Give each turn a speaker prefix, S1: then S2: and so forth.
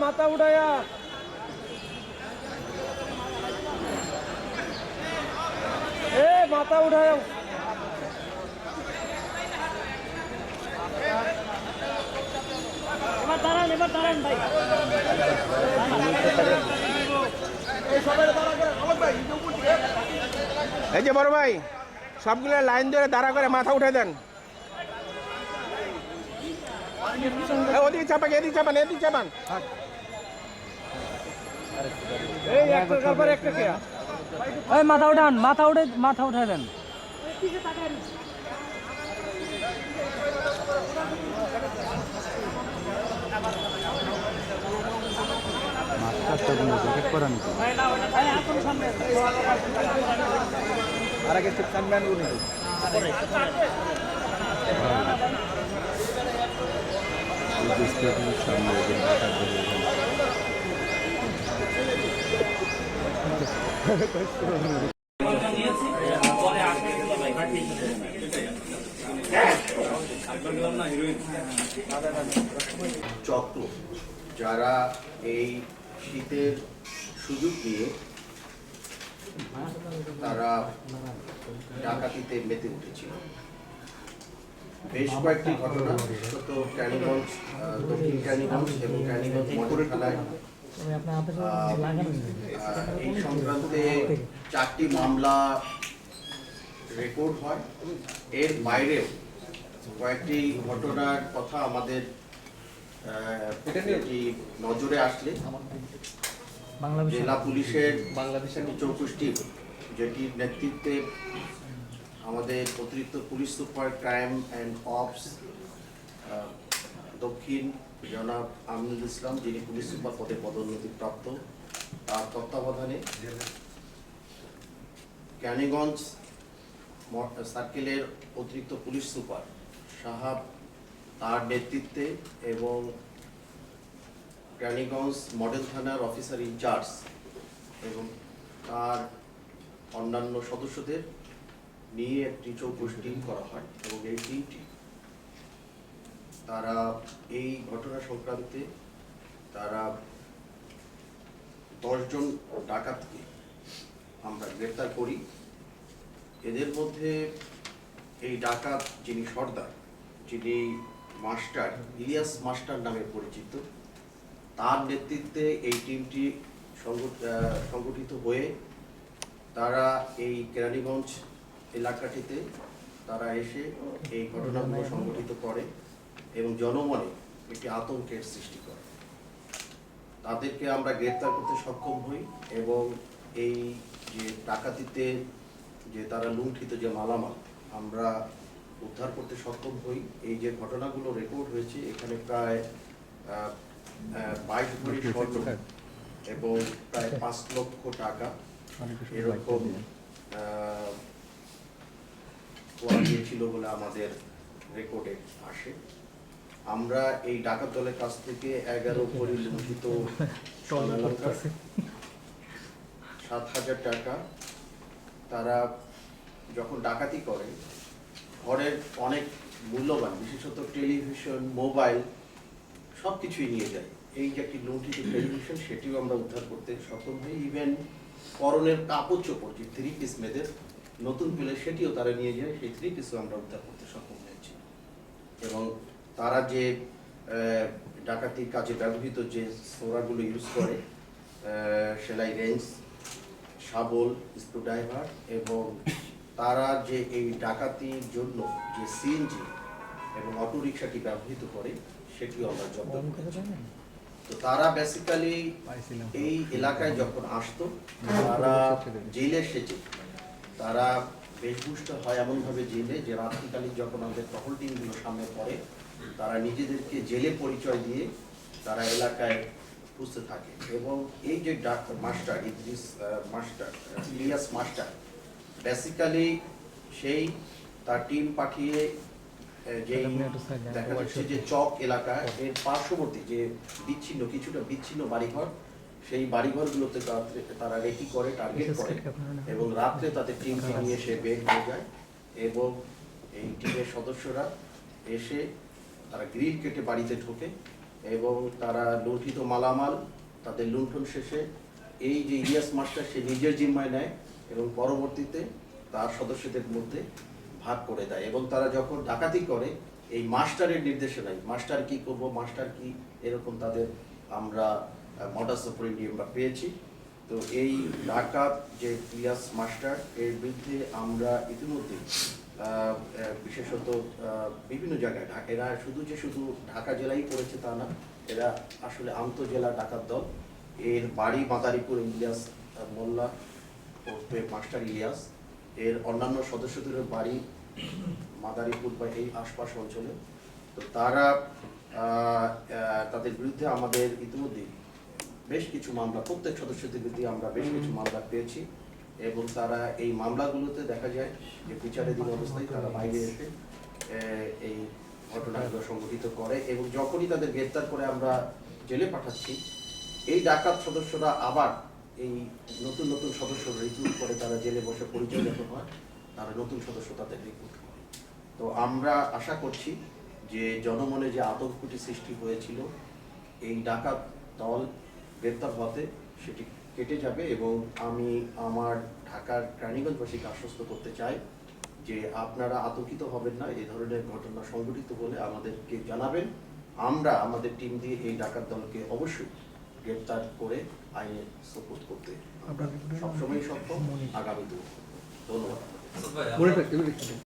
S1: মাথা উঠায়া মাথা উঠায়া এবার দাঁড়ান ভাই
S2: এই যে বড় ভাই সবগুলো লাইন ধরে দাঁড়া করে মাথা উঠে দেন। ওদিকে চাপান, এদিকে চাপান, এদিকে চাপান।
S1: মাথা উঠান, মাথা উঠে দেন।
S3: চক্র যারা এই শীতের সুযোগ নিয়ে তারা ডাকাতিতে মেতে উঠেছিল। বেশ কয়েকটি ঘটনা, বিশেষত ক্যানিগঞ্জ, দক্ষিণ ক্যানিগঞ্জ এবং ক্যানিগঞ্জ মডেল থানায় এই সংক্রান্তে 4টি মামলা রেকর্ড হয়। এর বাইরেও কয়েকটি ঘটনার কথা আমাদের নজরে আসলে জেলা পুলিশের বাংলাদেশের চৌকুশটি, যেটির নেতৃত্বে আমাদের অতিরিক্ত police super crime and ops দক্ষিণ জনাব আমিনুল ইসলাম, যিনি পুলিশ সুপার পদে পদোন্নতিপ্রাপ্ত, তার তত্ত্বাবধানে ক্যানিগঞ্জ সার্কেলের অতিরিক্ত পুলিশ সুপার সাহাব তার নেতৃত্বে এবং ক্যানিগঞ্জ মডেল থানার অফিসার ইনচার্জ এবং তার অন্যান্য সদস্যদের নিয়ে একটি চৌকস টিম করা হয় এবং এই টিমটি তারা এই ঘটনা সংক্রান্তে তারা 10 জন ডাকাতকে আমরা গ্রেফতার করি। এদের মধ্যে এই ডাকাত যিনি সর্দার, যিনি মাস্টার ইলিয়াস মাস্টার নামে পরিচিত, তার নেতৃত্বে এই টিমটি সংগঠিত হয়ে তারা এই কেরানীগঞ্জ এলাকাটিতে তারা এসে এই ঘটনাগুলো সংগঠিত করে এবং জনমনে একটি আতঙ্কের সৃষ্টি করে। তাদেরকে আমরা গ্রেপ্তার করতে সক্ষম হই এবং এই যে ডাকাতিতে যে তারা লুণ্ঠিত যে মালামাল আমরা উদ্ধার করতে সক্ষম হই। এই যে ঘটনাগুলো রেকর্ড হয়েছে, এখানে প্রায় 22 ভরি স্বর্ণ এবং প্রায় 5 লক্ষ টাকা এরকম ছিল বলে আমাদের রেকর্ডে আসে। আমরা এই ডাকাত দলের কাছ থেকে 11 ভরি লুণ্ঠিত 7,000 টাকা, তারা যখন ডাকাতি করে ঘরের অনেক মূল্যবান বিশেষত টেলিভিশন, মোবাইল সবকিছুই নিয়ে যায়। এই যে একটি লুণ্ঠিত টেলিভিশন, সেটিও আমরা উদ্ধার করতে সক্ষম হই। ইভেন পরনের কাপড় চোপড় যে 3 পিস মেয়েদের নতুন পেলে সেটিও তারা নিয়ে যায়, সেই 3 পিসও আমরা উদ্ধার করতে সক্ষম হয়েছি। এবং তারা যে ডাকাতির কাজে ব্যবহৃত যে সোরাগুলো ইউজ করে, সেলাই রেঞ্জ, শাবল, স্ক্রুড্রাইভার, এবং তারা যে এই ডাকাতির জন্য যে সিএনজি এবং অটোরিকশাটি ব্যবহৃত করে সেটিও আমরা জব্দ করেছি। তো তারা বেসিক্যালি এই এলাকায় যখন আসতো, তারা জেলে সেজে তারা বেশভূষিত হয় এমনভাবে জেলে যে রাত্রিকালীন যখন আমাদের টহল টিমগুলো সামনে পড়ে, তারা নিজেদেরকে জেলে পরিচয় দিয়ে তারা এলাকায় খুঁজতে থাকে। এবং এই যে মাস্টার ইলিয়াস মাস্টার বেসিক্যালি সেই তার টিম পাঠিয়ে যে দেখা যাচ্ছে যে চক এলাকা এর পার্শ্ববর্তী যে কিছুটা বিচ্ছিন্ন বাড়িঘর, সেই বাড়িঘরগুলোতে তারা রেকি করে, টার্গেট করে এবং রাত্রে তাদের টিমকে নিয়ে সে বের হয়ে যায়। এবং এই টিমের সদস্যরা এসে তারা গ্রিল কেটে বাড়িতে ঢোকে এবং তারা লুণ্ঠিত মালামাল তাদের লুণ্ঠন শেষে এই যে ইলিয়াস মাস্টার সে নিজের জিম্মায় নেয় এবং পরবর্তীতে তার সদস্যদের মধ্যে ভাগ করে দেয় এবং তারা যখন ডাকাতি করে এই মাস্টারের নির্দেশনায় মাস্টার কি করব মাস্টার কি এরকম তাদের আমরা মডাস অপারেন্ডি আমরা পেয়েছি। তো এই ডাকাত যে ইলিয়াস মাস্টার এর বিরুদ্ধে আমরা ইতিমধ্যে বিশেষত বিভিন্ন জায়গায় এরা শুধু ঢাকা জেলায় করেছে তা না, এরা আসলে আন্তঃজেলা ডাকাত দল। এর বাড়ি মাদারীপুর ইলিয়াস মোল্লা ওরফে মাস্টার ইলিয়াস, এর অন্যান্য সদস্যদের বাড়ি মাদারীপুর বা এই আশপাশ অঞ্চলে। তো তারা তাদের বিরুদ্ধে আমাদের ইতিমধ্যে বেশ কিছু মামলা, প্রত্যেক সদস্যদের বিরুদ্ধে আমরা বেশ কিছু মামলা পেয়েছি এবং তারা এই মামলাগুলোতে দেখা যায় যে বিচারাধীন অবস্থায় তারা বাইরে এসে এই ঘটনাগুলো সংঘটিত করে এবং যখনই তাদের গ্রেপ্তার করে আমরা জেলে পাঠাচ্ছি এই ডাকাত সদস্যরা আবার এই নতুন নতুন সদস্য রিক্রুট করে, তারা জেলে বসে পরিচয় যখন হয় তারা নতুন সদস্য তাদের রিক্রুট করে। তো আমরা আশা করছি যে জনমনে যে আতঙ্কটি সৃষ্টি হয়েছিল এই ডাকাত দল গ্রেপ্তার হতে সেটি কেটে যাবে এবং আমি আমার ঢাকার রানীগঞ্জবাসীকে আশ্বস্ত করতে চাই যে আপনারা আতঙ্কিত হবেন না। এই ধরনের ঘটনা সংঘটিত হলে আমাদেরকে জানাবেন, আমরা আমাদের টিম দিয়ে এই ডাকাত দলকে অবশ্যই গ্রেপ্তার করে আইনে সাপোর্ট করতে সবসময় সক্ষম, আগামীতেও। ধন্যবাদ।